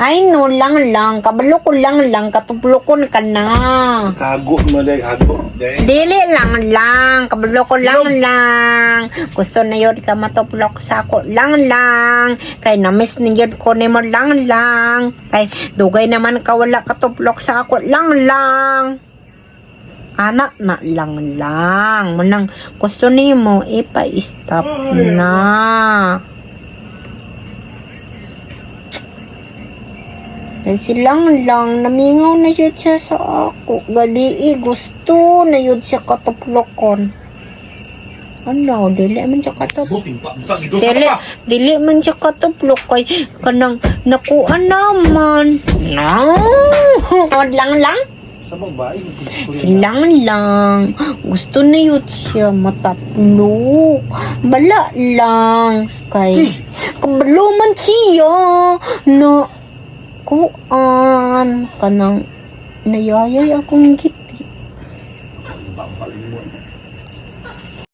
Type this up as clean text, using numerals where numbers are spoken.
Ay, no lang. Kabalo ko lang. Katuplokon ka na. Kago mo dahil, kago. Dili lang. Kabalo ko lang. Gusto na yun ka matuplok sa ako lang. Kay namiss ni yun ko ni mo lang. Kay dugay naman ka wala katuplok sa ako lang. Anak na lang. Manang gusto ni mo, ipa-stop na. Kasi lang, namingaw na yun siya sa ako. Gali, gusto na yun siya katuplokon. Ano, dili man siya katuplok. Dili man siya katuplok. Kay kanang nakuha naman. No! Lang. Sa babae. Silang. Gusto na yun siya mataplok. Bala lang. Kay kabalo man siya na kuan kanang nayayay akong giti.